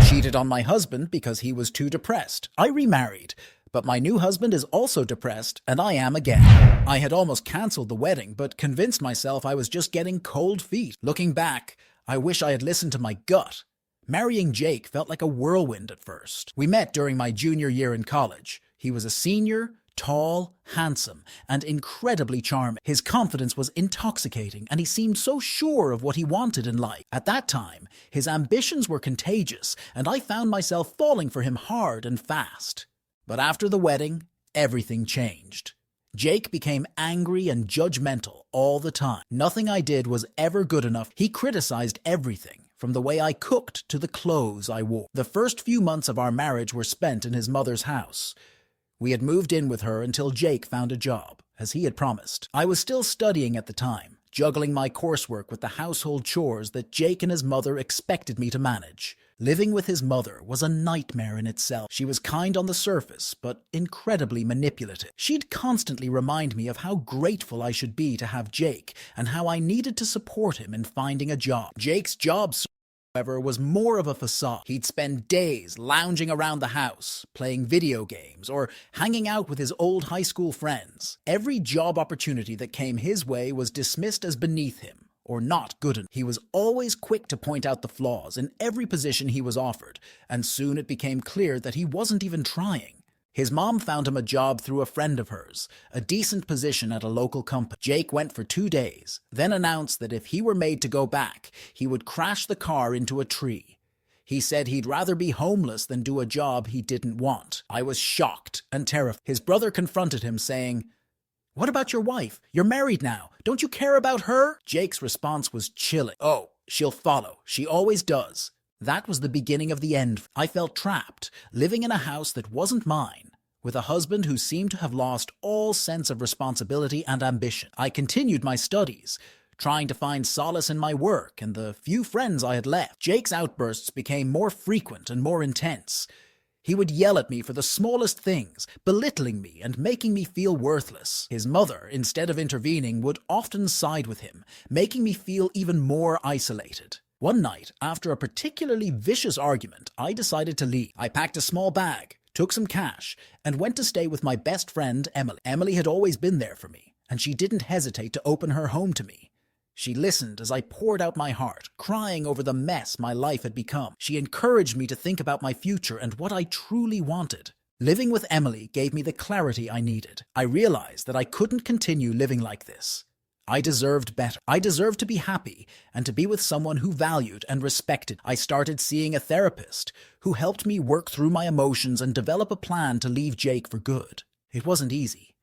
cheated on my husband because he was too depressed. I remarried. But my new husband is also depressed, and I am again. I had almost cancelled the wedding, but convinced myself I was just getting cold feet. Looking back, I wish I had listened to my gut. Marrying Jake felt like a whirlwind at first. We met during my junior year in college. He was a senior, tall, handsome, and incredibly charming. His confidence was intoxicating, and he seemed so sure of what he wanted in life. At that time, his ambitions were contagious, and I found myself falling for him hard and fast. But after the wedding, everything changed. Jake became angry and judgmental all the time. Nothing I did was ever good enough. He criticized everything, from the way I cooked to the clothes I wore. The first few months of our marriage were spent in his mother's house. We had moved in with her until Jake found a job, as he had promised. I was still studying at the time, juggling my coursework with the household chores that Jake and his mother expected me to manage. Living with his mother was a nightmare in itself. She was kind on the surface, but incredibly manipulative. She'd constantly remind me of how grateful I should be to have Jake, and how I needed to support him in finding a job. Jake's job, however, was more of a facade. He'd spend days lounging around the house, playing video games, or hanging out with his old high school friends. Every job opportunity that came his way was dismissed as beneath him, or not good enough. He was always quick to point out the flaws in every position he was offered, and soon it became clear that he wasn't even trying. His mom found him a job through a friend of hers, a decent position at a local company. Jake went for 2 days, then announced that if he were made to go back, he would crash the car into a tree. He said he'd rather be homeless than do a job he didn't want. I was shocked and terrified. His brother confronted him, saying, "What about your wife? You're married now. Don't you care about her?" Jake's response was chilling. "Oh, she'll follow. She always does." That was the beginning of the end. I felt trapped, living in a house that wasn't mine, with a husband who seemed to have lost all sense of responsibility and ambition. I continued my studies, trying to find solace in my work and the few friends I had left. Jake's outbursts became more frequent and more intense. He would yell at me for the smallest things, belittling me and making me feel worthless. His mother, instead of intervening, would often side with him, making me feel even more isolated. One night, after a particularly vicious argument, I decided to leave. I packed a small bag, took some cash, and went to stay with my best friend, Emily. Emily had always been there for me, and she didn't hesitate to open her home to me. She listened as I poured out my heart, crying over the mess my life had become. She encouraged me to think about my future and what I truly wanted. Living with Emily gave me the clarity I needed. I realized that I couldn't continue living like this. I deserved better. I deserved to be happy and to be with someone who valued and respected. I started seeing a therapist who helped me work through my emotions and develop a plan to leave Jake for good. It wasn't easy.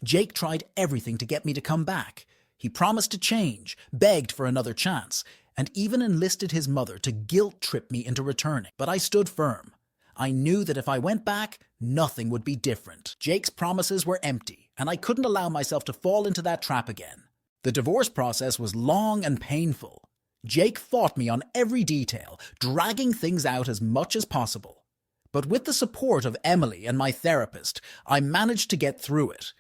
Jake tried everything to get me to come back. He promised to change, begged for another chance, and even enlisted his mother to guilt-trip me into returning. But I stood firm. I knew that if I went back, nothing would be different. Jake's promises were empty, and I couldn't allow myself to fall into that trap again. The divorce process was long and painful. Jake fought me on every detail, dragging things out as much as possible. But with the support of Emily and my therapist, I managed to get through it.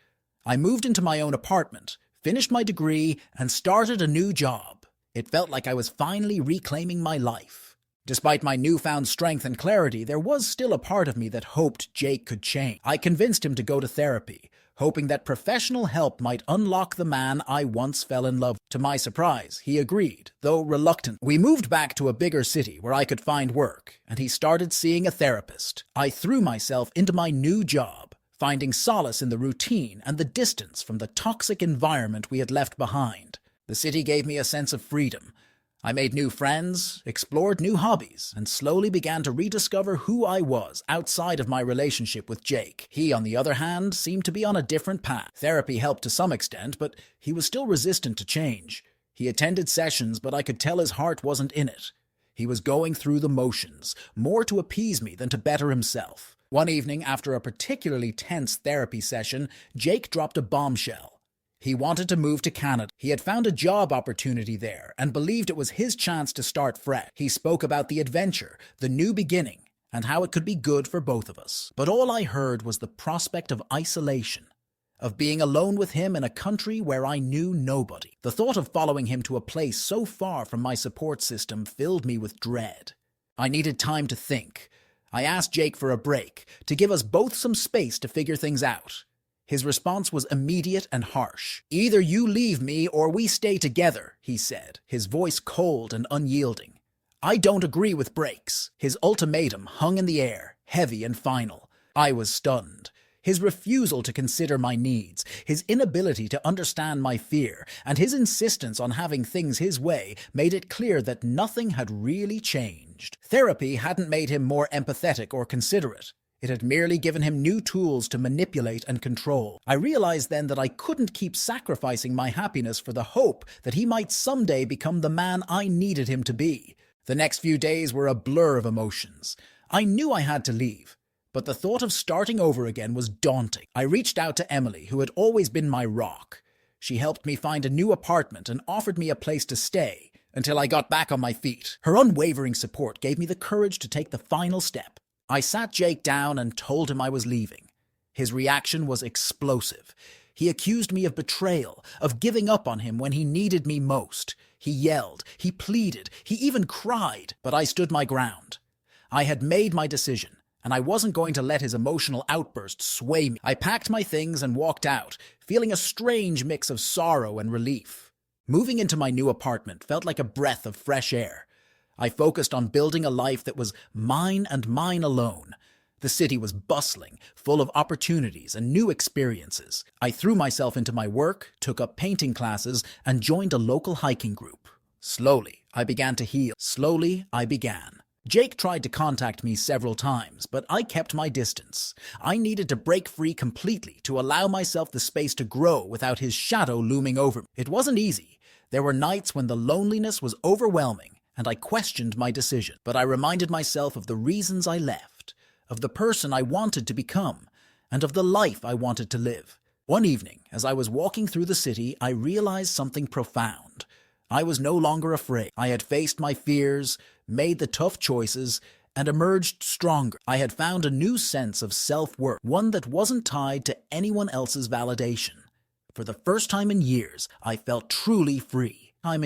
I moved into my own apartment, finished my degree, and started a new job. It felt like I was finally reclaiming my life. Despite my newfound strength and clarity, there was still a part of me that hoped Jake could change. I convinced him to go to therapy, hoping that professional help might unlock the man I once fell in love with. To my surprise, he agreed, though reluctant. We moved back to a bigger city where I could find work, and he started seeing a therapist. I threw myself into my new job, finding solace in the routine and the distance from the toxic environment we had left behind. The city gave me a sense of freedom. I made new friends, explored new hobbies, and slowly began to rediscover who I was outside of my relationship with Jake. He, on the other hand, seemed to be on a different path. Therapy helped to some extent, but he was still resistant to change. He attended sessions, but I could tell his heart wasn't in it. He was going through the motions, more to appease me than to better himself. One evening, after a particularly tense therapy session, Jake dropped a bombshell. He wanted to move to Canada. He had found a job opportunity there and believed it was his chance to start fresh. He spoke about the adventure, the new beginning, and how it could be good for both of us. But all I heard was the prospect of isolation, of being alone with him in a country where I knew nobody. The thought of following him to a place so far from my support system filled me with dread. I needed time to think. I asked Jake for a break, to give us both some space to figure things out. His response was immediate and harsh. "Either you leave me or we stay together," he said, his voice cold and unyielding. "I don't agree with breaks." His ultimatum hung in the air, heavy and final. I was stunned. His refusal to consider my needs, his inability to understand my fear, and his insistence on having things his way made it clear that nothing had really changed. Therapy hadn't made him more empathetic or considerate. It had merely given him new tools to manipulate and control. I realized then that I couldn't keep sacrificing my happiness for the hope that he might someday become the man I needed him to be. The next few days were a blur of emotions. I knew I had to leave, but the thought of starting over again was daunting. I reached out to Emily, who had always been my rock. She helped me find a new apartment and offered me a place to stay until I got back on my feet. Her unwavering support gave me the courage to take the final step. I sat Jake down and told him I was leaving. His reaction was explosive. He accused me of betrayal, of giving up on him when he needed me most. He yelled, he pleaded, he even cried, but I stood my ground. I had made my decision, and I wasn't going to let his emotional outburst sway me. I packed my things and walked out, feeling a strange mix of sorrow and relief. Moving into my new apartment felt like a breath of fresh air. I focused on building a life that was mine and mine alone. The city was bustling, full of opportunities and new experiences. I threw myself into my work, took up painting classes, and joined a local hiking group. Slowly, I began to heal. Slowly, I began. Jake tried to contact me several times, but I kept my distance. I needed to break free completely to allow myself the space to grow without his shadow looming over me. It wasn't easy. There were nights when the loneliness was overwhelming, and I questioned my decision. But I reminded myself of the reasons I left, of the person I wanted to become, and of the life I wanted to live. One evening, as I was walking through the city, I realized something profound. I was no longer afraid. I had faced my fears, made the tough choices, and emerged stronger. I had found a new sense of self-worth, one that wasn't tied to anyone else's validation. For the first time in years, I felt truly free. I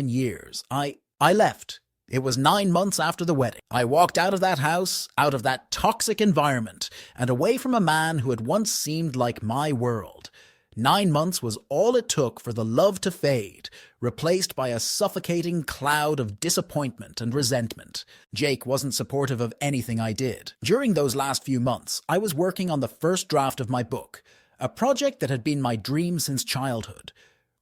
left. It was 9 months after the wedding. I walked out of that house, out of that toxic environment, and away from a man who had once seemed like my world. 9 months was all it took for the love to fade, replaced by a suffocating cloud of disappointment and resentment. Jake wasn't supportive of anything I did. During those last few months, I was working on the first draft of my book, a project that had been my dream since childhood.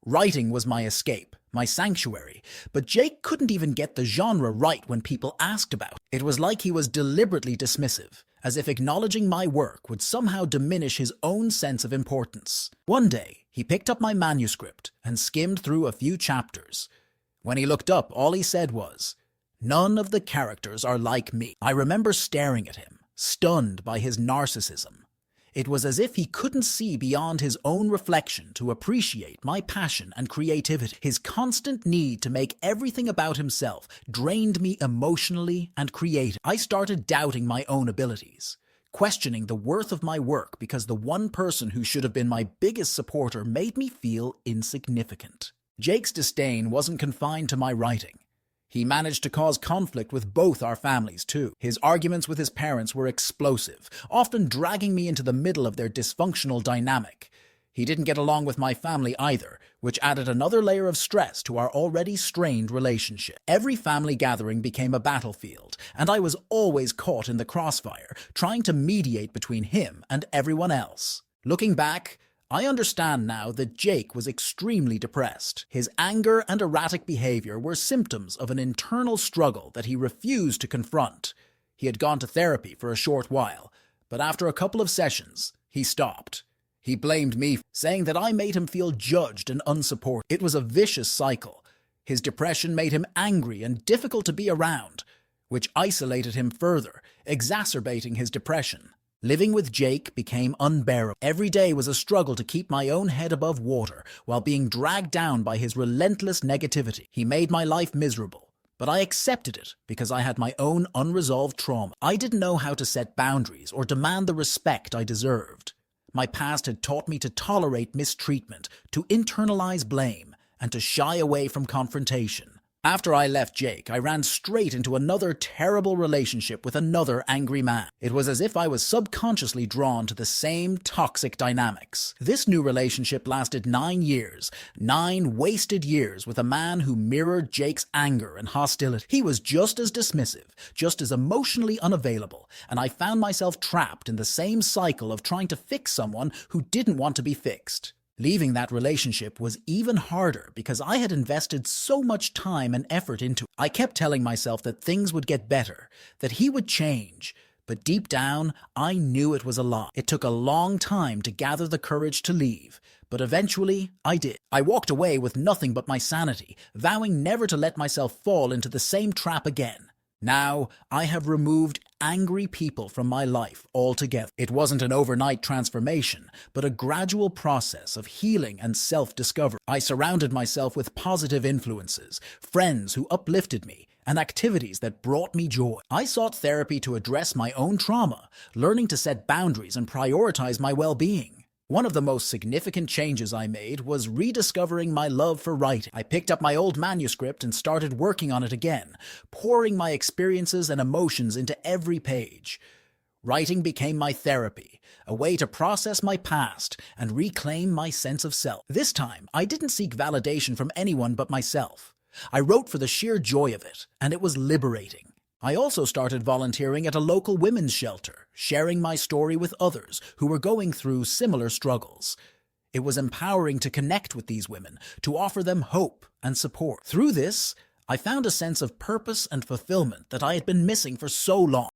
Writing was my escape, my sanctuary, but Jake couldn't even get the genre right when people asked about it. It was like he was deliberately dismissive, as if acknowledging my work would somehow diminish his own sense of importance. One day, he picked up my manuscript and skimmed through a few chapters. When he looked up, all he said was, "None of the characters are like me." I remember staring at him, stunned by his narcissism. It was as if he couldn't see beyond his own reflection to appreciate my passion and creativity. His constant need to make everything about himself drained me emotionally and creatively. I started doubting my own abilities, questioning the worth of my work because the one person who should have been my biggest supporter made me feel insignificant. Jake's disdain wasn't confined to my writing. He managed to cause conflict with both our families, too. His arguments with his parents were explosive, often dragging me into the middle of their dysfunctional dynamic. He didn't get along with my family either, which added another layer of stress to our already strained relationship. Every family gathering became a battlefield, and I was always caught in the crossfire, trying to mediate between him and everyone else. Looking back, I understand now that Jake was extremely depressed. His anger and erratic behavior were symptoms of an internal struggle that he refused to confront. He had gone to therapy for a short while, but after a couple of sessions, he stopped. He blamed me, saying that I made him feel judged and unsupported. It was a vicious cycle. His depression made him angry and difficult to be around, which isolated him further, exacerbating his depression. Living with Jake became unbearable. Every day was a struggle to keep my own head above water while being dragged down by his relentless negativity. He made my life miserable, but I accepted it because I had my own unresolved trauma. I didn't know how to set boundaries or demand the respect I deserved. My past had taught me to tolerate mistreatment, to internalize blame, and to shy away from confrontation. After I left Jake, I ran straight into another terrible relationship with another angry man. It was as if I was subconsciously drawn to the same toxic dynamics. This new relationship lasted 9 years, 9 wasted years with a man who mirrored Jake's anger and hostility. He was just as dismissive, just as emotionally unavailable, and I found myself trapped in the same cycle of trying to fix someone who didn't want to be fixed. Leaving that relationship was even harder because I had invested so much time and effort into it. I kept telling myself that things would get better, that he would change, but deep down, I knew it was a lie. It took a long time to gather the courage to leave, but eventually I did. I walked away with nothing but my sanity, vowing never to let myself fall into the same trap again. Now, I have removed angry people from my life altogether. It wasn't an overnight transformation, but a gradual process of healing and self-discovery. I surrounded myself with positive influences, friends who uplifted me, and activities that brought me joy. I sought therapy to address my own trauma, learning to set boundaries and prioritize my well-being. One of the most significant changes I made was rediscovering my love for writing. I picked up my old manuscript and started working on it again, pouring my experiences and emotions into every page. Writing became my therapy, a way to process my past and reclaim my sense of self. This time, I didn't seek validation from anyone but myself. I wrote for the sheer joy of it, and it was liberating. I also started volunteering at a local women's shelter, sharing my story with others who were going through similar struggles. It was empowering to connect with these women, to offer them hope and support. Through this, I found a sense of purpose and fulfillment that I had been missing for so long.